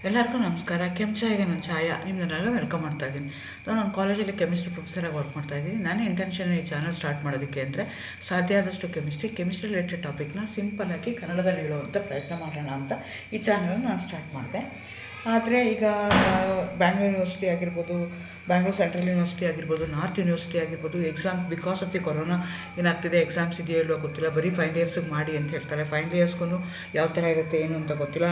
ಎಲ್ಲರಿಗೂ ನಮಸ್ಕಾರ. ಕೆಂಚಾಯಿಗೆ ನಾನು ಛಾಯಾ ನಿಮ್ಮನ್ನೆಲ್ಲ ವೆಲ್ಕಮ್ ಮಾಡ್ತಾ ಇದ್ದೀನಿ. ನಾನು ಕಾಲೇಜಲ್ಲಿ ಕೆಮಿಸ್ಟ್ರಿ ಪ್ರೊಫೆಸರಾಗಿ ವರ್ಕ್ ಮಾಡ್ತಾ ಇದ್ದೀನಿ. ನನ್ನ ಇಂಟೆನ್ಷನ್ ಈ ಚಾನಲ್ ಸ್ಟಾರ್ಟ್ ಮಾಡೋದಕ್ಕೆ ಅಂದರೆ ಸಾಧ್ಯ ಆದಷ್ಟು ಕೆಮಿಸ್ಟ್ರಿ ರಿಲೇಟೆಡ್ ಟಾಪಿಕ್ನ ಸಿಂಪಲ್ಲಾಗಿ ಕನ್ನಡದಲ್ಲಿ ಹೇಳುವಂಥ ಪ್ರಯತ್ನ ಮಾಡೋಣ ಅಂತ ಈ ಚಾನಲ್ನ ನಾನು ಸ್ಟಾರ್ಟ್ ಮಾಡಿದೆ. ಆದರೆ ಈಗ ಬ್ಯಾಂಗ್ಳೂರ್ ಯೂನಿವರ್ಸಿಟಿ ಆಗಿರ್ಬೋದು, ಬ್ಯಾಂಗ್ಳೂರ್ ಸೆಂಟ್ರಲ್ ಯೂನಿವರ್ಸಿಟಿ ಆಗಿರ್ಬೋದು, ನಾರ್ತ್ ಯೂನಿವರ್ಸಿಟಿ ಆಗಿರ್ಬೋದು, exam because of the corona ಏನಾಗ್ತಿದೆ, ಎಕ್ಸಾಮ್ಸ್ ಇದೆಯೋ ಇಲ್ಲೋ ಗೊತ್ತಿಲ್ಲ, ಬರೀ ಫೈನಲ್ ಇಯರ್ಸಿಗೆ ಮಾಡಿ ಅಂತ ಹೇಳ್ತಾರೆ. ಫೈನಲ್ ಇಯರ್ಸ್ಗೂ ಯಾವ ಥರ ಇರುತ್ತೆ ಏನು ಅಂತ ಗೊತ್ತಿಲ್ಲ.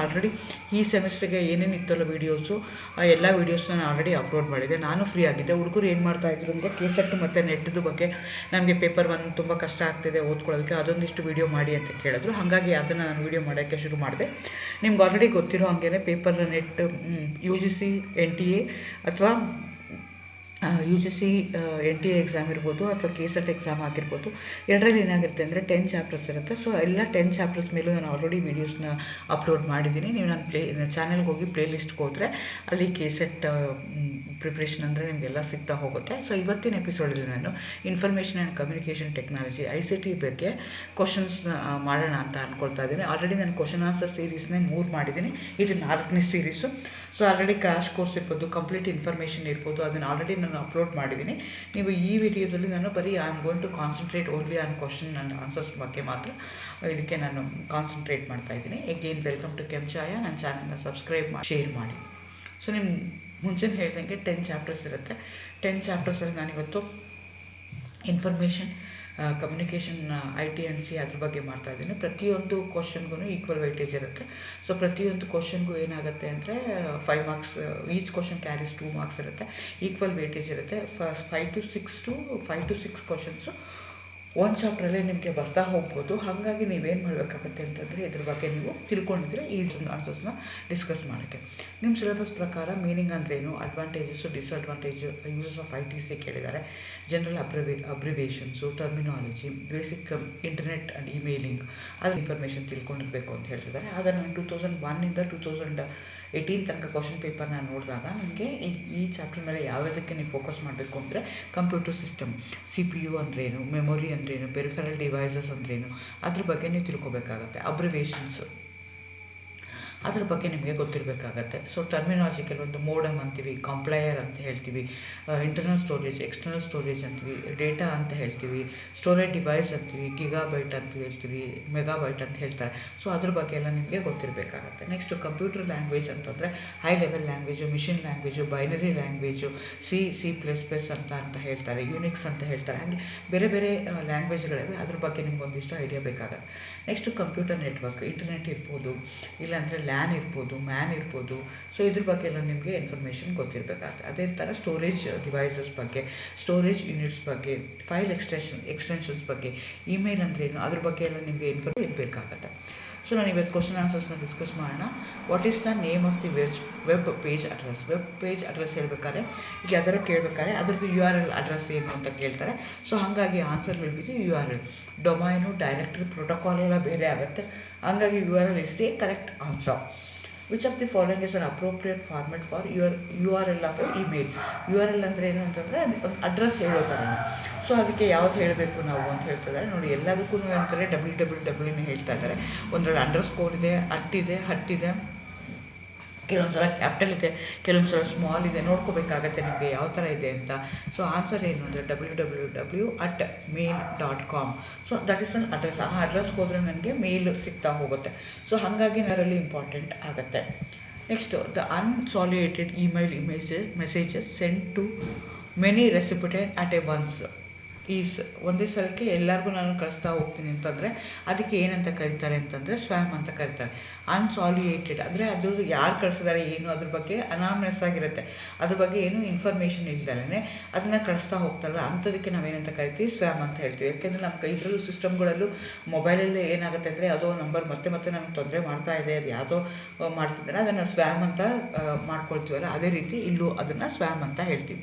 ಆಲ್ರೆಡಿ ಈ ಸೆಮಿಸ್ಟ್ರಿಗೆ ಏನೇನು ಇತ್ತಲ್ಲ ವೀಡಿಯೋಸು, ಆ ಎಲ್ಲ ವೀಡಿಯೋಸ್ನ ನಾನು ಆಲ್ರೆಡಿ ಅಪ್ಲೋಡ್ ಮಾಡಿದೆ. ನಾನು ಫ್ರೀ ಆಗಿದ್ದೆ. ಹುಡುಗರು ಏನು ಮಾಡ್ತಾಯಿದ್ರು ಅಂದರೆ ಕೆಸೆಟ್ ಮತ್ತು ನೆಟ್ದು ಬಗ್ಗೆ ನಮಗೆ ಪೇಪರ್ 1 ತುಂಬ ಕಷ್ಟ ಆಗ್ತಿದೆ ಓದ್ಕೊಳ್ಳೋದಕ್ಕೆ, ಅದೊಂದಿಷ್ಟು ವೀಡಿಯೋ ಮಾಡಿ ಅಂತ ಕೇಳಿದ್ರು. ಹಾಗಾಗಿ ಅದನ್ನು ನಾನು ವೀಡಿಯೋ ಮಾಡೋಕ್ಕೆ ಶುರು ಮಾಡಿದೆ. ನಿಮ್ಗೆ ಆಲ್ರೆಡಿ ಗೊತ್ತಿರೋ ಹಾಗೇ ಪೇಪರ್ ನೆಟ್ UGC NTA ಅಥವಾ UGC NTA ಎಕ್ಸಾಮ್ ಇರ್ಬೋದು ಅಥವಾ KSET ಎಕ್ಸಾಮ್ ಆಗಿರ್ಬೋದು, ಎರಡರಲ್ಲಿ ಏನಾಗಿರುತ್ತೆ ಅಂದರೆ 10 ಚಾಪ್ಟರ್ಸ್ ಇರುತ್ತೆ. ಸೊ ಎಲ್ಲ 10 ಚಾಪ್ಟರ್ಸ್ ಮೇಲೂ ನಾನು ಆಲ್ರೆಡಿ ವೀಡಿಯೋಸ್ನ ಅಪ್ಲೋಡ್ ಮಾಡಿದ್ದೀನಿ. ನೀವು ನನ್ನ ಚಾನಲ್ಗೆ ಹೋಗಿ ಪ್ಲೇಲಿಸ್ಟ್ಗೆ ಹೋದರೆ ಅಲ್ಲಿ KSET ಪ್ರಿಪ್ರೇಷನ್ ಅಂದರೆ ನಿಮಗೆಲ್ಲ ಸಿಗ್ತಾ ಹೋಗುತ್ತೆ. ಸೊ ಇವತ್ತಿನ ಎಪಿಸೋಡಲ್ಲಿ ನಾನು information and communication technology ICT ಬಗ್ಗೆ ಕ್ವಶನ್ಸ್ ಮಾಡೋಣ ಅಂತ ಅಂದ್ಕೊಳ್ತಾ ಇದ್ದೀನಿ. ಆಲ್ರೆಡಿ ನಾನು ಕ್ವಶನ್ ಆನ್ಸರ್ ಸೀರೀಸ್ನೇ 3 ಮಾಡಿದ್ದೀನಿ. ಇದು 4ನೇ series. So already crash course ಇರ್ಬೋದು, ಕಂಪ್ಲೀಟ್ ಇನ್ಫಾರ್ಮೇಷನ್ ಇರ್ಬೋದು, ಅದನ್ನು ಆಲ್ರೆಡಿ ನಾನು ಅಪ್ಲೋಡ್ ಮಾಡಿದ್ದೀನಿ. ನೀವು ಈ ವಿಡಿಯೋದಲ್ಲಿ ನಾನು ಬರೀ I am going to concentrate only on question and answers ಬಗ್ಗೆ ಮಾತ್ರ ಇದಕ್ಕೆ ನಾನು ಕಾನ್ಸಂಟ್ರೇಟ್ ಮಾಡ್ತಾಯಿದ್ದೀನಿ. Again welcome to Kenchaya. ನನ್ನ ಚಾನಲ್ನ ಸಬ್ಸ್ಕ್ರೈಬ್ ಮಾಡಿ, ಶೇರ್ ಮಾಡಿ. ಸೊ ನಿಮ್ಮ ಮುಂಚೆ ಹೇಳ್ದಂಗೆ 10 ಚಾಪ್ಟರ್ಸ್ ಇರುತ್ತೆ. 10 ಚಾಪ್ಟರ್ಸಲ್ಲಿ ನಾನಿವತ್ತು ಇನ್ಫಾರ್ಮೇಷನ್ ಕಮ್ಯುನಿಕೇಷನ್ ITNC ಅದ್ರ ಬಗ್ಗೆ ಮಾಡ್ತಾ ಇದ್ದೀನಿ. ಪ್ರತಿಯೊಂದು ಕ್ವಶನ್ಗೂ ಈಕ್ವಲ್ ವೈಟೇಜ್ ಇರುತ್ತೆ. ಸೊ ಪ್ರತಿಯೊಂದು ಕ್ವಶನ್ಗೂ ಏನಾಗುತ್ತೆ ಅಂದರೆ 5 marks, each question carries 2 marks ಇರುತ್ತೆ. ಈಕ್ವಲ್ ವೈಟೇಜ್ ಇರುತ್ತೆ. 5 to 6 ಕ್ವಶನ್ಸು ಒಂದು ಚಾಪ್ಟ್ರಲ್ಲೇ ನಿಮಗೆ ಬರ್ತಾ ಹೋಗ್ಬೋದು. ಹಾಗಾಗಿ ನೀವೇನು ಮಾಡಬೇಕಾಗುತ್ತೆ ಅಂತಂದರೆ ಇದ್ರ ಬಗ್ಗೆ ನೀವು ತಿಳ್ಕೊಂಡಿದ್ರೆ ಈ ಆನ್ಸರ್ಸ್ನ ಡಿಸ್ಕಸ್ ಮಾಡೋಕ್ಕೆ. ನಿಮ್ಮ ಸಿಲೆಬಸ್ ಪ್ರಕಾರ ಮೀನಿಂಗ್ ಅಂದ್ರೇನು, advantages, disadvantage, uses of ITC ಕೇಳಿದ್ದಾರೆ, general abbreviations, terminology, basic internet and emailing, ಅದು ಇನ್ಫಾರ್ಮೇಷನ್ ತಿಳ್ಕೊಂಡಿರಬೇಕು ಅಂತ ಹೇಳ್ತಿದ್ದಾರೆ. ಅದನ್ನು ನಾನು 2001 to 2018 ತನಕ ಕ್ವಶನ್ ಪೇಪರ್ ನಾನು ನೋಡಿದಾಗ ನನಗೆ ಈ ಚಾಪ್ಟರ್ ಮೇಲೆ ಯಾವುದಕ್ಕೆ ನೀವು ಫೋಕಸ್ ಮಾಡಬೇಕು ಅಂದರೆ ಕಂಪ್ಯೂಟರ್ ಸಿಸ್ಟಮ್, CPU ಅಂದ್ರೇನು, ಮೆಮೊರಿ ಅಂದ್ರೇನು, ಪೆರಿಫೆರಲ್ ಡಿವೈಸಸ್ ಅಂದ್ರೇನು, ಅದ್ರ ಬಗ್ಗೆ ನೀವು ತಿಳ್ಕೊಬೇಕಾಗತ್ತೆ. ಅಬ್ರಿವೇಷನ್ಸು ಅದ್ರ ಬಗ್ಗೆ ನಿಮಗೆ ಗೊತ್ತಿರಬೇಕಾಗತ್ತೆ. ಸೊ ಟರ್ಮಿನಾಲಜಿ ಕೆಲವೊಂದು ಮೋಡಮ್ ಅಂತೀವಿ, ಕಂಪ್ಲೈಯರ್ ಅಂತ ಹೇಳ್ತೀವಿ, ಇಂಟರ್ನಲ್ ಸ್ಟೋರೇಜ್, ಎಕ್ಸ್ಟರ್ನಲ್ ಸ್ಟೋರೇಜ್ ಅಂತೀವಿ, ಡೇಟಾ ಅಂತ ಹೇಳ್ತೀವಿ, ಸ್ಟೋರೇಜ್ ಡಿವೈಸ್ ಅಂತೀವಿ, ಗಿಗಾಬೈಟ್ ಅಂತ ಹೇಳ್ತೀವಿ, ಮೆಗಾಬೈಟ್ ಅಂತ ಹೇಳ್ತಾರೆ. ಸೊ ಅದ್ರ ಬಗ್ಗೆ ಎಲ್ಲ ನಿಮಗೆ ಗೊತ್ತಿರಬೇಕಾಗತ್ತೆ. ನೆಕ್ಸ್ಟು ಕಂಪ್ಯೂಟರ್ ಲ್ಯಾಂಗ್ವೇಜ್ ಅಂತಂದರೆ high level language, machine language, binary language, C++ ಅಂತ ಹೇಳ್ತಾರೆ, ಯುನಿಕ್ಸ್ ಅಂತ ಹೇಳ್ತಾರೆ. ಹಾಗೆ ಬೇರೆ ಬೇರೆ ಲ್ಯಾಂಗ್ವೇಜ್ಗಳಿವೆ. ಅದ್ರ ಬಗ್ಗೆ ನಿಮ್ಗೆ ಒಂದಿಷ್ಟು ಐಡಿಯಾ ಬೇಕಾಗತ್ತೆ. ನೆಕ್ಸ್ಟು ಕಂಪ್ಯೂಟರ್ ನೆಟ್ವರ್ಕ್, ಇಂಟರ್ನೆಟ್ ಇರ್ಬೋದು, ಇಲ್ಲಾಂದರೆ ಲ್ಯಾನ್ ಇರ್ಬೋದು, ಮ್ಯಾನ್ ಇರ್ಬೋದು. ಸೊ ಇದ್ರ ಬಗ್ಗೆ ಎಲ್ಲ ನಿಮಗೆ ಇನ್ಫಾರ್ಮೇಷನ್ ಗೊತ್ತಿರಬೇಕಾಗುತ್ತೆ. ಅದೇ ಥರ ಸ್ಟೋರೇಜ್ ಡಿವೈಸಸ್ ಬಗ್ಗೆ, ಸ್ಟೋರೇಜ್ ಯೂನಿಟ್ಸ್ ಬಗ್ಗೆ, ಫೈಲ್ ಎಕ್ಸ್ಟೆನ್ಷನ್ಸ್ ಬಗ್ಗೆ, ಇಮೇಲ್ ಅಂದ್ರೇನು, ಅದ್ರ ಬಗ್ಗೆ ಎಲ್ಲ ನಿಮಗೆ ಇನ್ಫಾರ್ಮೇಷನ್ ಇರಬೇಕಾಗತ್ತೆ. ಸೊ ನಾನು ಇವತ್ತು ಕ್ವಶನ್ ಆನ್ಸರ್ಸ್ನ ಡಿಸ್ಕಸ್ ಮಾಡೋಣ. What is the name of the web page address? Web page address ಹೇಳ್ಬೇಕಾದ್ರೆ ಈಗ ಯಾವ್ದಾರು ಕೇಳಬೇಕಾದ್ರೆ ಅದ್ರದ್ದು URL ಅಡ್ರೆಸ್ ಏನು ಅಂತ ಕೇಳ್ತಾರೆ. ಸೊ ಹಾಗಾಗಿ ಆನ್ಸರ್ ಹೇಳ್ಬಿಟ್ಟು URL, ಡೊಮೈನು, ಡೈರೆಕ್ಟರಿ, ಪ್ರೋಟೋಕಾಲ್ ಎಲ್ಲ ಬೇರೆ ಆಗುತ್ತೆ. ಹಾಗಾಗಿ URL is the correct answer. Which of the following is an appropriate format for URL of email? URL ಅಂದರೆ ಏನು ಅಂತಂದರೆ ಒಂದು ಅಡ್ರೆಸ್ ಹೇಳೋ ಥರ. ಸೊ ಅದಕ್ಕೆ ಯಾವ್ದು ಹೇಳಬೇಕು ನಾವು ಅಂತ ಹೇಳ್ತಿದ್ದಾರೆ ನೋಡಿ. ಎಲ್ಲದಕ್ಕೂ ಅಂತಾರೆ www ಹೇಳ್ತಾ ಇದ್ದಾರೆ. ಒಂದರಲ್ಲಿ ಅಂಡರ್ಸ್ಕೋರ್ ಇದೆ, ಹಟ್ಟಿದೆ, ಕೆಲವೊಂದು ಸಲ ಕ್ಯಾಪಿಟಲ್ ಇದೆ, ಕೆಲವೊಂದು ಸಲ ಸ್ಮಾಲ್ ಇದೆ. ನೋಡ್ಕೋಬೇಕಾಗತ್ತೆ ನಿಮಗೆ ಯಾವ ಥರ ಇದೆ ಅಂತ. ಸೊ ಆನ್ಸರ್ ಏನು ಅಂದರೆ www@mail.com. ಸೊ ದಟ್ ಈಸ್ ನನ್ನ ಅಡ್ರೆಸ್. ಆ ಅಡ್ರೆಸ್ಗೆ ಹೋದರೆ ನನಗೆ ಮೇಲ್ ಸಿಗ್ತಾ ಹೋಗುತ್ತೆ. ಸೊ ಹಾಗಾಗಿ ಅದರಲ್ಲಿ ಇಂಪಾರ್ಟೆಂಟ್ ಆಗುತ್ತೆ. Next the unsolicited messages send to many recipient at a once ಒಂದೇ ಸಲಕ್ಕೆ ಎಲ್ಲರಿಗೂ ನಾನು ಕಳಿಸ್ತಾ ಹೋಗ್ತೀನಿ ಅಂತಂದರೆ ಅದಕ್ಕೆ ಏನಂತ ಕರೀತಾರೆ ಅಂತಂದರೆ ಸ್ವ್ಯಾಮ್ ಅಂತ ಕರೀತಾರೆ. ಅನ್ಸಾಲಿಡೇಟೆಡ್ ಅಂದರೆ ಅದು ಯಾರು ಕಳಿಸಿದ್ದಾರೆ ಏನು ಅದ್ರ ಬಗ್ಗೆ ಅನಾಮ್ನೆಸ್ ಆಗಿರುತ್ತೆ, ಅದ್ರ ಬಗ್ಗೆ ಏನು ಇನ್ಫಾರ್ಮೇಷನ್ ಇಲ್ದಲೇ ಅದನ್ನು ಕಳಿಸ್ತಾ ಹೋಗ್ತಾರಲ್ಲ ಅಂಥದಕ್ಕೆ ನಾವೇನಂತ ಕರಿತೀವಿ? ಸ್ವ್ಯಾಮ್ ಅಂತ ಹೇಳ್ತೀವಿ. ಯಾಕೆಂದರೆ ನಮ್ಮ ಇದರಲ್ಲೂ ಸಿಸ್ಟಮ್ಗಳಲ್ಲೂ ಮೊಬೈಲಲ್ಲಿ ಏನಾಗುತ್ತೆ ಅಂದರೆ ಯಾವುದೋ ನಂಬರ್ ಮತ್ತೆ ನಮಗೆ ತೊಂದರೆ ಮಾಡ್ತಾ ಇದೆ, ಅದು ಯಾವುದೋ ಮಾಡ್ತಿದ್ದಾರೆ, ಅದನ್ನು ಸ್ವ್ಯಾಮ್ ಅಂತ ಮಾಡ್ಕೊಳ್ತೀವಲ್ಲ, ಅದೇ ರೀತಿ ಇಲ್ಲೂ ಅದನ್ನು ಸ್ವ್ಯಾಮ್ ಅಂತ ಹೇಳ್ತೀವಿ.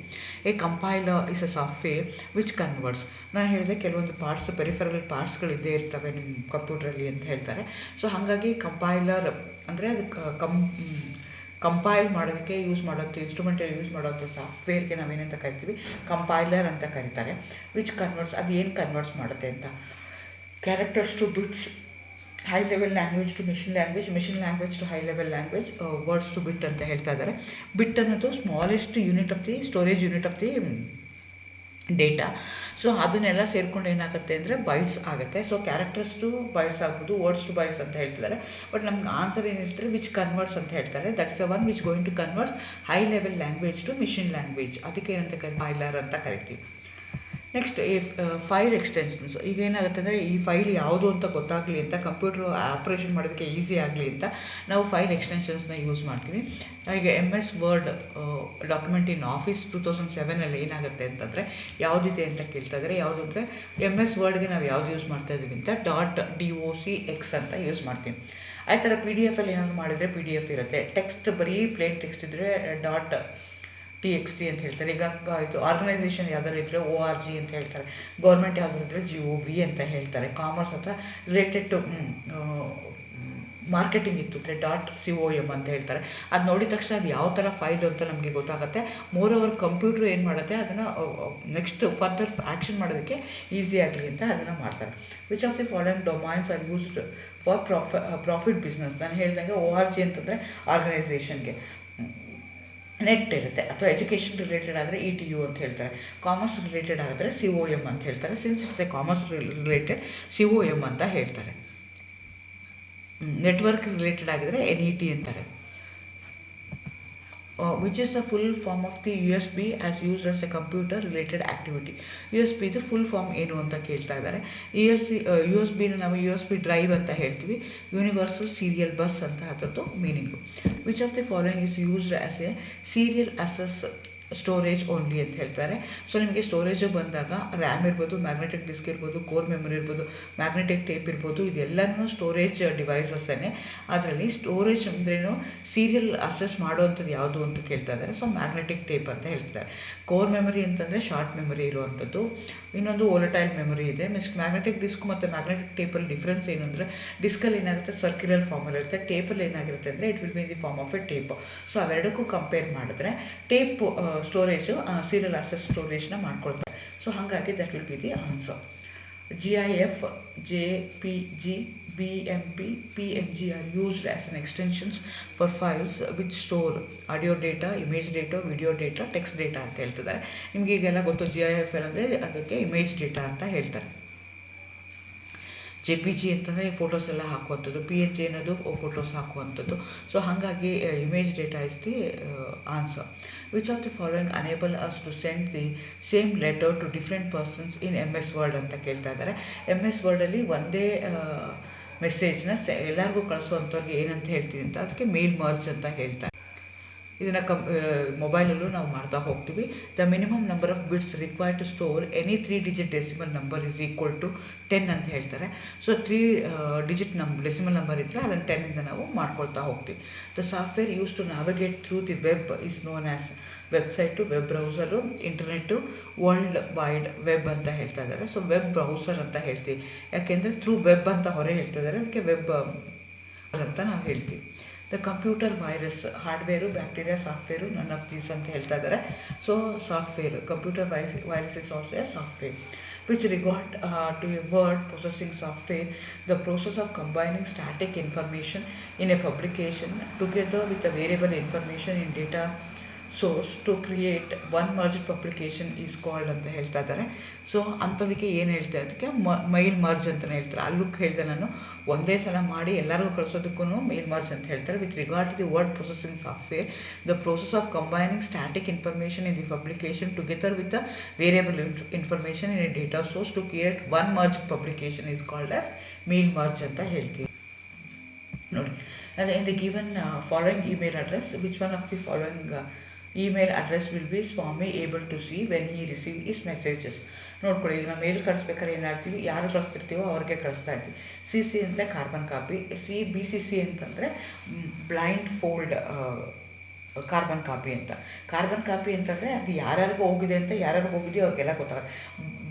A compiler is a software which converts. ನಾನು ಹೇಳಿದೆ ಕೆಲವೊಂದು ಪಾರ್ಟ್ಸ್, ಪೆರಿಫೆರಲ್ ಪಾರ್ಟ್ಸ್ಗಳಿದ್ದೇ ಇರ್ತವೆ ನಿಮ್ಮ ಕಂಪ್ಯೂಟ್ರಲ್ಲಿ ಅಂತ ಹೇಳ್ತಾರೆ. ಸೊ ಹಾಗಾಗಿ ಕಂಪೈಲರ್ ಅಂದರೆ ಅದಕ್ಕೆ ಕಂಪೈಲ್ ಮಾಡೋದಕ್ಕೆ ಯೂಸ್ ಮಾಡೋದು, ಇನ್ಸ್ಟ್ರೂಮೆಂಟಲ್ಲಿ ಯೂಸ್ ಮಾಡೋದು ಸಾಫ್ಟ್ವೇರ್ಗೆ ನಾವೇನಂತ ಕರಿತೀವಿ? ಕಂಪೈಲರ್ ಅಂತ ಕರೀತಾರೆ. ವಿಚ್ ಕನ್ವರ್ಟ್ಸ್, ಅದು ಏನು ಕನ್ವರ್ಟ್ಸ್ ಮಾಡುತ್ತೆ ಅಂತ. Characters to bits high level language to machine language, machine language to high level language, words to bit ಅಂತ ಹೇಳ್ತಾ ಇದ್ದಾರೆ. ಬಿಟ್ ಅನ್ನೋದು smallest unit of the storage unit of the data. So ಅದನ್ನೆಲ್ಲ ಸೇರ್ಕೊಂಡು ಏನಾಗುತ್ತೆ ಅಂದರೆ ಬೈಟ್ಸ್ ಆಗುತ್ತೆ. ಸೊ ಕ್ಯಾರೆಕ್ಟರ್ಸ್ ಟು ಬೈಟ್ಸ್ ಆಗ್ಬೋದು, ವರ್ಡ್ಸ್ ಟು ಬೈಟ್ಸ್ ಅಂತ ಹೇಳ್ತಿದ್ದಾರೆ. ಬಟ್ ನಮ್ಗೆ ಆನ್ಸರ್ ಏನಿರ್ತಾರೆ ವಿಚ್ ಕನ್ವರ್ಟ್ಸ್ ಅಂತ ಹೇಳ್ತಾರೆ. That's the one which going to converts high level language to machine language. ಅದಕ್ಕೆ ಏನಂತ ಕಂಪೈಲರ್ ಅಂತ ಕರಿತೀವಿ. ನೆಕ್ಸ್ಟ್ ಈ ಫೈಲ್ ಎಕ್ಸ್ಟೆನ್ಷನ್ಸ್. ಈಗ ಏನಾಗುತ್ತೆ ಅಂದರೆ ಈ ಫೈಲ್ ಯಾವುದು ಅಂತ ಗೊತ್ತಾಗಲಿ ಅಂತ, ಕಂಪ್ಯೂಟರ್ ಆಪ್ರೇಷನ್ ಮಾಡೋದಕ್ಕೆ ಈಸಿ ಆಗಲಿ ಅಂತ ನಾವು ಫೈಲ್ ಎಕ್ಸ್ಟೆನ್ಷನ್ಸ್ನ ಯೂಸ್ ಮಾಡ್ತೀವಿ. ಈಗ MS word document in office 2007 ಏನಾಗುತ್ತೆ ಅಂತಂದರೆ ಯಾವುದಿದೆ ಅಂತ ಕೇಳ್ತಾ ಇದ್ದಾರೆ. ಯಾವುದು ಅಂದರೆ MS ವರ್ಡ್ಗೆ ನಾವು ಯಾವ್ದು ಯೂಸ್ ಮಾಡ್ತಾ ಇದ್ದೀವಿ ಅಂತ .docx ಅಂತ ಯೂಸ್ ಮಾಡ್ತೀವಿ. ಆ ಥರ PDF ಏನಾದರೂ ಮಾಡಿದರೆ PDF ಇರುತ್ತೆ. ಟೆಕ್ಸ್ಟ್ ಬರೀ ಪ್ಲೇನ್ ಟೆಕ್ಸ್ಟ್ ಇದ್ದರೆ .txt ಅಂತ ಹೇಳ್ತಾರೆ. ಈಗ ಇದು ಆರ್ಗನೈಸೇಷನ್ ಯಾವ್ದಾರು ಇದ್ದರೆ ORG ಅಂತ ಹೇಳ್ತಾರೆ. ಗೌರ್ಮೆಂಟ್ ಯಾವ್ದಾರು ಇದ್ದರೆ GOV ಅಂತ ಹೇಳ್ತಾರೆ. ಕಾಮರ್ಸ್ ಅಥವಾ ರಿಲೇಟೆಡ್ ಟು ಮಾರ್ಕೆಟಿಂಗ್ ಇತ್ತು ಅಂದರೆ .com ಅಂತ ಹೇಳ್ತಾರೆ. ಅದು ನೋಡಿದ ತಕ್ಷಣ ಅದು ಯಾವ ಥರ ಫೈಲ್ ಅಂತ ನಮಗೆ ಗೊತ್ತಾಗುತ್ತೆ. ಮೋರ್ ಓವರ್ ಕಂಪ್ಯೂಟ್ರ್ ಏನು ಮಾಡುತ್ತೆ ಅದನ್ನು ನೆಕ್ಸ್ಟ್ ಫರ್ದರ್ ಆ್ಯಕ್ಷನ್ ಮಾಡೋದಕ್ಕೆ ಈಸಿ ಆಗಲಿ ಅಂತ ಅದನ್ನು ಮಾಡ್ತಾರೆ. Which of the following domains are used for profit business. ನಾನು ಹೇಳ್ದಂಗೆ ORG ಅಂತಂದರೆ ಆರ್ಗನೈಸೇಷನ್ಗೆ, ನೆಟ್ ಇರುತ್ತೆ. ಅಥವಾ ಎಜುಕೇಷನ್ ರಿಲೇಟೆಡ್ ಆದರೆ ETU ಅಂತ ಹೇಳ್ತಾರೆ. ಕಾಮರ್ಸ್ ರಿಲೇಟೆಡ್ ಆದರೆ COM ಅಂತ ಹೇಳ್ತಾರೆ. Since it's a commerce related COM ಅಂತ ಹೇಳ್ತಾರೆ. ನೆಟ್ವರ್ಕ್ ರಿಲೇಟೆಡ್ ಆಗಿದ್ರೆ NET ಅಂತಾರೆ. Which is the full form of the USB as used as a computer related activity. USB full form ಏನು ಅಂತ ಕೇಳ್ತಾ ಇದ್ದಾರೆ. USB ನಾವು USB ಡ್ರೈವ್ ಅಂತ ಹೇಳ್ತೀವಿ. ಯೂನಿವರ್ಸಲ್ ಸೀರಿಯಲ್ ಬಸ್ ಅಂತ ಅದರದ್ದು meaning. Which of the following is used as A serial assess storage only ಅಂತ ಹೇಳ್ತಾರೆ. ಸೊ ನಿಮಗೆ ಸ್ಟೋರೇಜು ಬಂದಾಗ ರ್ಯಾಮ್ ಇರ್ಬೋದು, ಮ್ಯಾಗ್ನೆಟಿಕ್ ಡಿಸ್ಕ್ ಇರ್ಬೋದು, ಕೋರ್ ಮೆಮೊರಿ ಇರ್ಬೋದು, ಮ್ಯಾಗ್ನೆಟಿಕ್ ಟೇಪ್ ಇರ್ಬೋದು, ಇದೆಲ್ಲನೂ ಸ್ಟೋರೇಜ್ ಡಿವೈಸಸ್ಸೇ. ಅದರಲ್ಲಿ ಸ್ಟೋರೇಜ್ ಅಂದ್ರೇನು, ಸೀರಿಯಲ್ ಅಸೆಸ್ ಮಾಡುವಂಥದ್ದು ಯಾವುದು ಅಂತ ಕೇಳ್ತಾ ಇದ್ದಾರೆ. ಸೊ ಮ್ಯಾಗ್ನೆಟಿಕ್ ಟೇಪ್ ಅಂತ ಹೇಳ್ತಾರೆ. ಕೋರ್ ಮೆಮೊರಿ ಅಂತಂದರೆ ಶಾರ್ಟ್ ಮೆಮೊರಿ ಇರುವಂಥದ್ದು. ಇನ್ನೊಂದು ವೋಲಟೈಲ್ ಮೆಮೊರಿ ಇದೆ. ಮ್ಯಾಗ್ನೆಟಿಕ್ ಡಿಸ್ಕ್ ಮತ್ತು ಮ್ಯಾಗ್ನೆಟಿಕ್ ಟೇಪಲ್ಲಿ ಡಿಫ್ರೆನ್ಸ್ ಏನು ಅಂದರೆ, ಡಿಸ್ಕಲ್ಲಿ ಏನಾಗುತ್ತೆ ಸರ್ಕ್ಯುಲರ್ ಫಾರ್ಮಲ್ಲಿ ಇರುತ್ತೆ, ಟೇಪಲ್ಲಿ ಏನಾಗಿರುತ್ತೆ ಅಂದರೆ it will be in the form of a tape. So ಅವೆರಡಕ್ಕೂ ಕಂಪೇರ್ ಮಾಡಿದ್ರೆ ಟೇಪ್ ಸ್ಟೋರೇಜು ಸೀರಿಯಲ್ ಅಸೆಸ್ ಸ್ಟೋರೇಜ್ನ ಮಾಡ್ಕೊಳ್ತಾರೆ. ಸೊ ಹಾಗಾಗಿ that will be the answer. GIF, JPG, BMP, PNG are used as an extensions for files which store audio data, image data, video data, text data ಅಂತ ಹೇಳ್ತಿದ್ದಾರೆ. ನಿಮಗೆ ಈಗೆಲ್ಲ ಗೊತ್ತು GIF ಅಂದರೆ ಅದಕ್ಕೆ ಇಮೇಜ್ ಡೇಟಾ ಅಂತ ಹೇಳ್ತಾರೆ. JPG ಅಂತಂದರೆ ಫೋಟೋಸ್ ಎಲ್ಲ ಹಾಕುವಂಥದ್ದು, PNG ಅನ್ನೋದು ಫೋಟೋಸ್ ಹಾಕುವಂಥದ್ದು. ಸೊ ಹಾಗಾಗಿ image data is the answer. Which of the following enable us to send the same letter to different persons in MS word ಅಂತ ಕೇಳ್ತಾ ಇದ್ದಾರೆ. MS ವರ್ಡಲ್ಲಿ ಒಂದೇ ಮೆಸೇಜ್ನ ಎಲ್ಲರಿಗೂ ಕಳಿಸೋವಂಥವ್ರಿಗೆ ಏನಂತ ಹೇಳ್ತೀವಿ ಅಂತ ಅದಕ್ಕೆ ಮೇಲ್ ಮರ್ಜ್ ಅಂತ ಹೇಳ್ತಾರೆ. ಇದನ್ನು ಮೊಬೈಲಲ್ಲೂ ನಾವು ಮಾಡ್ತಾ ಹೋಗ್ತೀವಿ. The minimum number of bits required to store any 3 digit decimal number is equal to 10 ಅಂತ ಹೇಳ್ತಾರೆ. ಸೊ 3 ಡಿಜಿಟ್ ಡೆಸಿಮಲ್ ನಂಬರ್ ಇದ್ದರೆ ಅದನ್ನು 10 ನಾವು ಮಾಡ್ಕೊಳ್ತಾ ಹೋಗ್ತೀವಿ. The software use to navigate through the web is known as website, web browser, internet, world wide web ಅಂತ ಹೇಳ್ತಾ ಇದ್ದಾರೆ. ಸೊ ವೆಬ್ ಬ್ರೌಸರ್ ಅಂತ ಹೇಳ್ತೀವಿ, ಯಾಕೆಂದರೆ ಥ್ರೂ ವೆಬ್ ಅಂತ ಹೊರೆ ಹೇಳ್ತಾ ಇದ್ದಾರೆ, ಅದಕ್ಕೆ ವೆಬ್ ಅಂತ ನಾವು ಹೇಳ್ತೀವಿ. The computer virus, hardware, bacteria, software, none of these ಅಂತ ಹೇಳ್ತಾ ಇದ್ದಾರೆ. So software, computer virus is also A software. Which regard to a word processing software, the process of combining static information in a publication together with the variable information in data source to create one merged publication is called ಅಂತ ಹೇಳ್ತಾ ಇದ್ದಾರೆ. So ಅಂಥದಕ್ಕೆ ಏನು ಹೇಳ್ತಾರೆ, ಅದಕ್ಕೆ mile merge ಅಂತಲೇ ಹೇಳ್ತಾರೆ. ಅಲ್ಲೂ ಹೇಳಿದೆ ನಾನು, ಒಂದೇ ಸಲ ಮಾಡಿ ಎಲ್ಲರಿಗೂ ಕಳಿಸೋದಕ್ಕೂ ಮೇಲ್ ಮರ್ಜ್ ಅಂತ ಹೇಳ್ತಾರೆ. With regard to the word processing software, the process of combining static information in the publication together with the variable information in a data source to create one merge publication is called as mail merge ಅಂತ ಹೇಳ್ತೀವಿ. ನೋಡಿ, and in the given following email address, which one of the following email address will be Swami able to see when he receive his messages? ನೋಡ್ಕೊಳ್ಳಿ, ಈಗ ನಾವು ಮೇಲ್ ಕಳಿಸ್ಬೇಕಾದ್ರೆ ಏನಾಗ್ತೀವಿ, ಯಾರು ಕಳಿಸ್ತಿರ್ತೀವೋ ಅವ್ರಿಗೆ ಕಳಿಸ್ತಾ ಇರ್ತೀವಿ. CC ಅಂದರೆ ಕಾರ್ಬನ್ ಕಾಪಿ, BCC ಅಂತಂದರೆ ಬ್ಲೈಂಡ್ ಫೋಲ್ಡ್ ಕಾರ್ಬನ್ ಕಾಪಿ ಅಂತ. ಕಾರ್ಬನ್ ಕಾಪಿ ಅಂತಂದರೆ ಅದು ಯಾರ್ಯಾರಿಗೂ ಹೋಗಿದೆ ಅಂತ, ಯಾರ್ಯಾರಿಗೆ ಹೋಗಿದೆಯೋ ಅವ್ರಿಗೆಲ್ಲ ಗೊತ್ತಾಗುತ್ತೆ.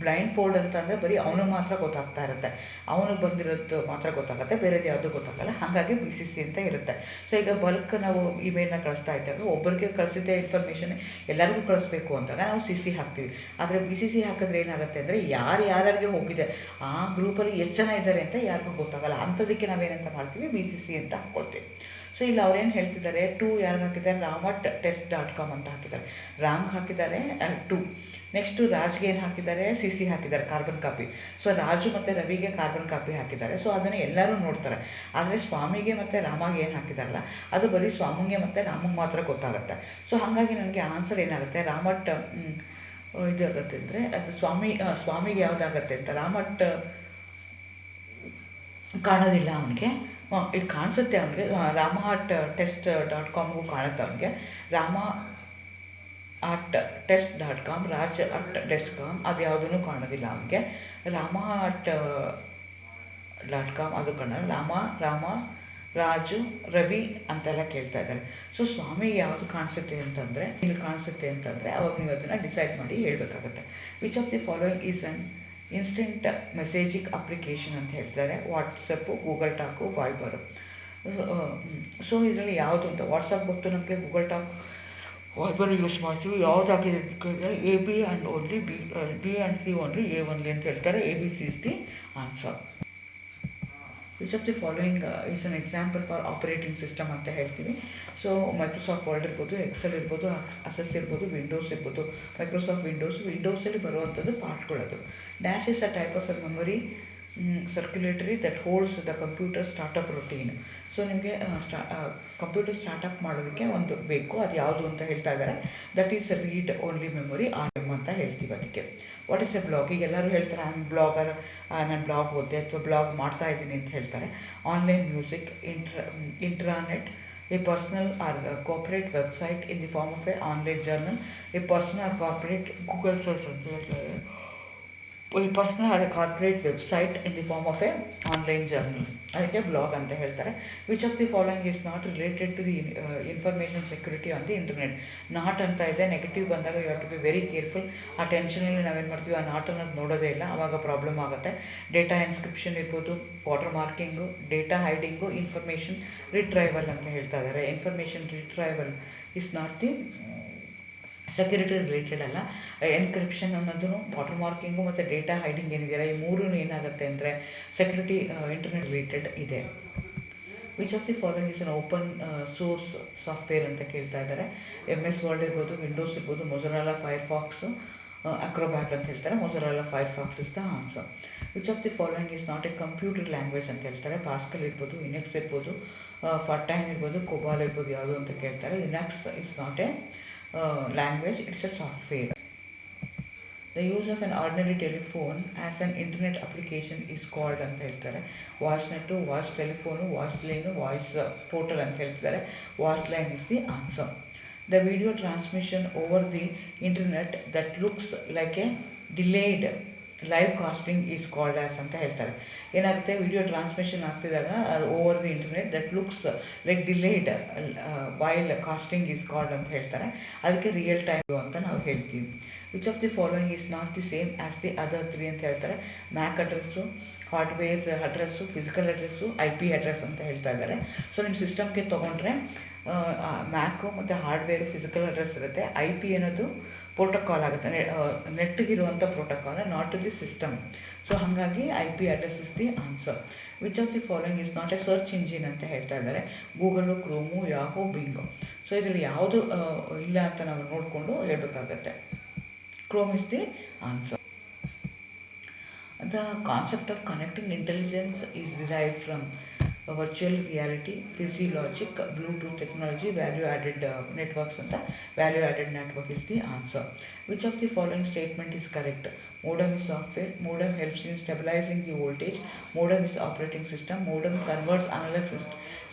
ಬ್ಲೈಂಡ್ ಫೋಲ್ಡ್ ಅಂತಂದರೆ ಬರೀ ಅವನಿಗೆ ಮಾತ್ರ ಗೊತ್ತಾಗ್ತಾ ಇರುತ್ತೆ, ಅವನಿಗೆ ಬಂದಿರೋದು ಮಾತ್ರ ಗೊತ್ತಾಗುತ್ತೆ, ಬೇರೆದು ಯಾವುದೂ ಗೊತ್ತಾಗಲ್ಲ. ಹಾಗಾಗಿ BCC ಅಂತ ಇರುತ್ತೆ. ಸೊ ಈಗ ಬಲ್ಕ್ ನಾವು ಇಮೇಲ್ನ ಕಳಿಸ್ತಾ ಇದ್ದಾಗ ಒಬ್ಬರಿಗೆ ಕಳಿಸಿದ್ದೆ ಇನ್ಫಾರ್ಮೇಷನ್ ಎಲ್ಲರಿಗೂ ಕಳಿಸ್ಬೇಕು ಅಂದಾಗ ನಾವು CC ಹಾಕ್ತೀವಿ. ಆದರೆ BCC ಹಾಕಿದ್ರೆ ಏನಾಗುತ್ತೆ ಅಂದರೆ ಯಾರ್ಯಾರಿಗೆ ಹೋಗಿದೆ ಆ ಗ್ರೂಪಲ್ಲಿ ಎಷ್ಟು ಜನ ಇದ್ದಾರೆ ಅಂತ ಯಾರಿಗೂ ಗೊತ್ತಾಗಲ್ಲ. ಅಂಥದಕ್ಕೆ ನಾವೇನಂತ ಮಾಡ್ತೀವಿ, BCC ಅಂತ ಹಾಕ್ಕೊಳ್ತೀವಿ. ಸೊ ಇಲ್ಲಿ ಅವ್ರೇನು ಹೇಳ್ತಿದ್ದಾರೆ, ಟು ಯಾರಿಗೆ ಹಾಕಿದ್ದಾರೆ, ramat.test.com ಅಂತ ಹಾಕಿದ್ದಾರೆ. ರಾಮ್ ಹಾಕಿದ್ದಾರೆ 2. ನೆಕ್ಸ್ಟು ರಾಜ್ಗೆ ಏನು ಹಾಕಿದ್ದಾರೆ, CC ಹಾಕಿದ್ದಾರೆ ಕಾರ್ಬನ್ ಕಾಪಿ. ಸೊ ರಾಜು ಮತ್ತು ರವಿಗೆ ಕಾರ್ಬನ್ ಕಾಪಿ ಹಾಕಿದ್ದಾರೆ. ಸೊ ಅದನ್ನು ಎಲ್ಲರೂ ನೋಡ್ತಾರೆ. ಆದರೆ ಸ್ವಾಮಿಗೆ ಮತ್ತು ರಾಮಗೆ ಏನು ಹಾಕಿದಾರಲ್ಲ ಅದು ಬರೀ ಸ್ವಾಮಿಗೆ ಮತ್ತು ರಾಮಗೆ ಮಾತ್ರ ಗೊತ್ತಾಗುತ್ತೆ. ಸೊ ಹಾಗಾಗಿ ನನಗೆ ಆನ್ಸರ್ ಏನಾಗುತ್ತೆ, ರಾಮಟ್ ಇದಾಗುತ್ತೆ ಅಂದರೆ ಅದು ಸ್ವಾಮಿಗೆ ಯಾವುದಾಗತ್ತೆ ಅಂತ, ರಾಮಟ್ ಕಾಣೋದಿಲ್ಲ ಅವನಿಗೆ. ಇದು ಕಾಣಿಸುತ್ತೆ ಅವನಿಗೆ, ramat.test.comಗೂ ಕಾಣುತ್ತೆ ಅವನಿಗೆ. ramat.test.com, raj@test.com ಅದು ಯಾವುದೂ ಕಾಣೋದಿಲ್ಲ ಅವನಿಗೆ. ramat.com ಅದು ಕಾಣೋಲ್ಲ. ರಾಮ ರಾಜು ರವಿ ಅಂತೆಲ್ಲ ಕೇಳ್ತಾ ಇದ್ದಾರೆ. ಸೊ ಸ್ವಾಮಿಗೆ ಯಾವುದು ಕಾಣಿಸುತ್ತೆ ಅಂತಂದರೆ, ಇಲ್ಲಿ ಕಾಣಿಸುತ್ತೆ ಅಂತಂದರೆ ಅವಾಗ ನೀವು ಅದನ್ನು ಡಿಸೈಡ್ ಮಾಡಿ ಹೇಳಬೇಕಾಗತ್ತೆ. Which of the following is an instant messaging application ಅಂತ ಹೇಳ್ತಾರೆ. WhatsApp, Google talk, Viber. So ಇದರಲ್ಲಿ ಯಾವುದು ಅಂತ, ವಾಟ್ಸಪ್ ಗೊತ್ತು ನಮಗೆ, ಗೂಗಲ್ ಟಾಕ್, ವೈಬರ್ ಯೂಸ್ ಮಾಡ್ತೀವಿ. ಯಾವುದಾಗಿದೆ ಅಂತಂದರೆ AB and only B and C only, A only ಅಂತ ಹೇಳ್ತಾರೆ. ABC is the answer. Which of the following is an example for operating system ಅಂತ ಹೇಳ್ತೀವಿ. ಸೊ ಮೈಕ್ರೋಸಾಫ್ಟ್ ವರ್ಡ್ ಇರ್ಬೋದು, ಎಕ್ಸೆಲ್ ಇರ್ಬೋದು, ಅಸೆಸ್ ಇರ್ಬೋದು, ವಿಂಡೋಸ್ ಇರ್ಬೋದು. ಮೈಕ್ರೋಸಾಫ್ಟ್ ವಿಂಡೋಸಲ್ಲಿ ಬರುವಂಥದ್ದು ಪಾರ್ಟ್ಗಳದು. Dash is a type of a memory circulatory that holds the computer startup routine. So ನಿಮಗೆ ಕಂಪ್ಯೂಟರ್ ಸ್ಟಾರ್ಟಪ್ ಮಾಡೋದಕ್ಕೆ ಒಂದು ಬೇಕು, ಅದು ಯಾವುದು ಅಂತ ಹೇಳ್ತಾ ಇದ್ದಾರೆ. That is read only memory, RM ಅಂತ ಹೇಳ್ತೀವಿ ಅದಕ್ಕೆ. What is A blog? ಈಗ ಎಲ್ಲರೂ ಹೇಳ್ತಾರೆ ಐ ಆಮ್ ಬ್ಲಾಗರ್, ನಾನು ಬ್ಲಾಗ್ ಓದಿದೆ ಅಥವಾ ಬ್ಲಾಗ್ ಮಾಡ್ತಾ ಇದ್ದೀನಿ ಅಂತ ಹೇಳ್ತಾರೆ. Online music, intranet, a personal or a corporate website in the form of a online journal, a personal or corporate Google search ಅಂತ ಹೇಳ್ತಾರೆ. a personal or a corporate website in the form of a online journal, ಅದಕ್ಕೆ blog ಅಂತ ಹೇಳ್ತಾರೆ. Which of the following is not related to the information security on the internet? Not ಅಂತ ಇದೆ. Negative ಬಂದಾಗ you have to be very careful. ಆ ಟೆನ್ಷನಲ್ಲಿ ನಾವೇನು ಮಾಡ್ತೀವಿ, ಆ ನಾಟ್ ಅನ್ನೋದು ನೋಡೋದೇ ಇಲ್ಲ, ಆವಾಗ ಪ್ರಾಬ್ಲಮ್ ಆಗುತ್ತೆ. ಡೇಟಾ ಇನ್ಸ್ಕ್ರಿಪ್ಷನ್ ಇರ್ಬೋದು, watermarking, data hiding, information retrieval ಅಂತ ಹೇಳ್ತಾ ಇದ್ದಾರೆ. Information retrieval is not the security related ಅಲ್ಲ. ಎನ್ಕ್ರಿಪ್ಷನ್ ಅನ್ನೋದು, ವಾಟರ್ ಮಾರ್ಕಿಂಗು ಮತ್ತು ಡೇಟಾ ಹೈಡಿಂಗ್ ಏನಿದೆಯಲ್ಲ, ಈ ಮೂರೂ ಏನಾಗುತ್ತೆ ಅಂದರೆ ಸೆಕ್ಯೂರಿಟಿ ಇಂಟರ್ನೆಟ್ ರಿಲೇಟೆಡ್ ಇದೆ. Which of the following is an open source software ಅಂತ ಕೇಳ್ತಾ ಇದ್ದಾರೆ. MS ವರ್ಡ್ ಇರ್ಬೋದು, ವಿಂಡೋಸ್ ಇರ್ಬೋದು, ಮೊಜೊರಿಲ್ಲಾ ಫೈರ್ಫಾಕ್ಸು, ಅಕ್ರೋಬ್ಯಾಟ್ ಅಂತ ಹೇಳ್ತಾರೆ. Mozilla Firefox is the answer. Which of the following is not a computer language ಅಂತ ಹೇಳ್ತಾರೆ. ಪಾಸ್ಕಲ್ ಇರ್ಬೋದು, ಯುನೆಕ್ಸ್ ಇರ್ಬೋದು, ಫರ್ಟೈನ್ ಇರ್ಬೋದು, ಕೊಬಾಲ್ ಇರ್ಬೋದು, ಯಾವುದು ಅಂತ ಕೇಳ್ತಾರೆ. Yonex is not A language, it's a software. The use of an ordinary telephone as an internet application is called ಅಂತ ಹೇಳ್ತಾರೆ. ವಾಯ್ಸ್ ನೆಟ್ಟು, voice telephone, voice line, voice total ಅಂತ ಹೇಳ್ತಿದ್ದಾರೆ. Voice line is the answer. The video transmission over the internet that looks like a delayed live casting is called as ಅಂತ ಹೇಳ್ತಾರೆ. ಏನಾಗುತ್ತೆ, video transmission ಆಗ್ತಿದಾಗ ಅದು over the internet that looks like delayed while casting is called ಅಂತ ಹೇಳ್ತಾರೆ. ಅದಕ್ಕೆ real time ಅಂತ ನಾವು ಹೇಳ್ತೀವಿ. Which of the following is not the same as the other 3 ಅಂತ ಹೇಳ್ತಾರೆ. MAC address, hardware address, physical address, IP address ಅಂತ ಹೇಳ್ತಾ ಇದ್ದಾರೆ. ಸೊ ನಿಮ್ಮ ಸಿಸ್ಟಮ್ಗೆ ತೊಗೊಂಡ್ರೆ ಮ್ಯಾಕು ಮತ್ತು ಹಾರ್ಡ್ವೇರು ಫಿಸಿಕಲ್ ಅಡ್ರೆಸ್ ಇರುತ್ತೆ. IP ಅನ್ನೋದು ಪ್ರೋಟೋಕಾಲ್ ಆಗುತ್ತೆ, ನೆಟ್ಟಿಗಿರುವಂಥ protocol, not to the system. So ಹಾಗಾಗಿ IP address is the answer. Which of the following is not A search engine ಅಂತ ಹೇಳ್ತಾ ಇದ್ದಾರೆ. ಗೂಗಲು, ಕ್ರೋಮು, ಯಾಹೋ, ಬಿಂಗು. ಸೊ ಇದರಲ್ಲಿ ಯಾವುದು ಇಲ್ಲ ಅಂತ ನಾವು ನೋಡಿಕೊಂಡು ಹೇಳಬೇಕಾಗತ್ತೆ. Chrome is the answer. The concept of connecting intelligence is derived from virtual reality, physiologic, Bluetooth technology, value-added networks and the value-added network is the answer. Which of the following statement is correct? Modem is software. Modem helps in stabilizing the voltage. Modem is operating system. Modem converts analog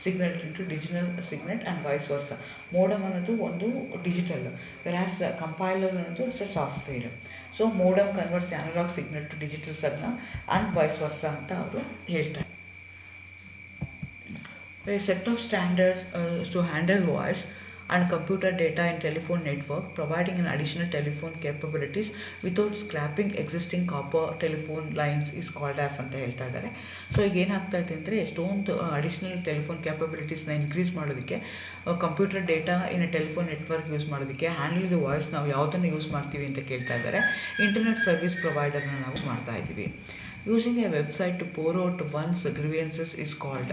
signal into digital signal and vice versa. Modem ಅನ್ನೋದು ಒಂದು digital, whereas compiler ಅನ್ನೋದು it's a software. So modem converts analogue signal to digital signal and vice versa ಅಂತ ಅವರು ಹೇಳ್ತಾರೆ. A set of standards to handle voice and computer data in telephone network, providing an additional telephone capabilities without scrapping existing copper telephone lines is called as ಅಂತ ಹೇಳ್ತಾ ಇದ್ದಾರೆ. So ಈಗ ಏನಾಗ್ತಾ ಇದೆ ಅಂದರೆ ಎಷ್ಟೊಂದು ಅಡಿಷ್ನಲ್ ಟೆಲಿಫೋನ್ ಕ್ಯಾಪಬಿಲಿಟೀಸ್ನ ಇನ್ಕ್ರೀಸ್ ಮಾಡೋದಕ್ಕೆ, computer data ಇನ್ telephone network use ಮಾಡೋದಕ್ಕೆ, ಹ್ಯಾಂಡಲ್ ದಿ ವಾಯ್ಸ್ ನಾವು ಯಾವುದನ್ನು ಯೂಸ್ ಮಾಡ್ತೀವಿ ಅಂತ ಕೇಳ್ತಾ ಇದ್ದಾರೆ. ಇಂಟರ್ನೆಟ್ ಸರ್ವಿಸ್ ಪ್ರೊವೈಡರ್ನ ನಾವು ಮಾಡ್ತಾ ಇದ್ದೀವಿ. Using a website to pour out one's grievances is called.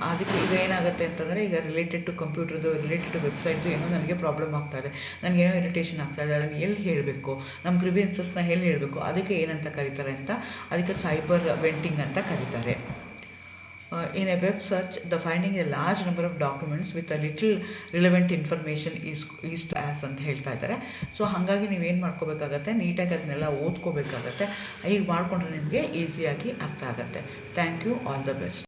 ಅದಕ್ಕೆ ಈಗ ಏನಾಗುತ್ತೆ ಅಂತಂದರೆ, ಈಗ ರಿಲೇಟೆಡ್ ಟು ಕಂಪ್ಯೂಟರ್ದು, ರಿಲೇಟೆಡ್ ಟು ವೆಬ್ಸೈಟ್ದು ಏನೋ ನನಗೆ ಪ್ರಾಬ್ಲಮ್ ಆಗ್ತಾಯಿದೆ, ನನಗೇನೋ ಇರಿಟೇಷನ್ ಆಗ್ತಾಯಿದೆ, ಅದನ್ನು ಎಲ್ಲಿ ಹೇಳಬೇಕು, ನಮ್ಮ ಗ್ರೀವಿಯನ್ಸಸ್ನ ಎಲ್ಲಿ ಹೇಳಬೇಕು, ಅದಕ್ಕೆ ಏನಂತ ಕರೀತಾರೆ ಅಂತ, ಅದಕ್ಕೆ ಸೈಬರ್ ವೆಂಟಿಂಗ್ ಅಂತ ಕರೀತಾರೆ. In a web search, the finding a large number of documents with a little relevant information is as ಅಂತ ಹೇಳ್ತಾ ಇದ್ದಾರೆ. ಸೊ ಹಾಗಾಗಿ ನೀವೇನು ಮಾಡ್ಕೋಬೇಕಾಗತ್ತೆ, ನೀಟಾಗಿ ಅದನ್ನೆಲ್ಲ ಓದ್ಕೋಬೇಕಾಗತ್ತೆ. ಈಗ ಮಾಡಿಕೊಂಡ್ರೆ ನಿಮಗೆ ಈಸಿಯಾಗಿ ಅರ್ಥ ಆಗುತ್ತೆ. Thank you, all the best.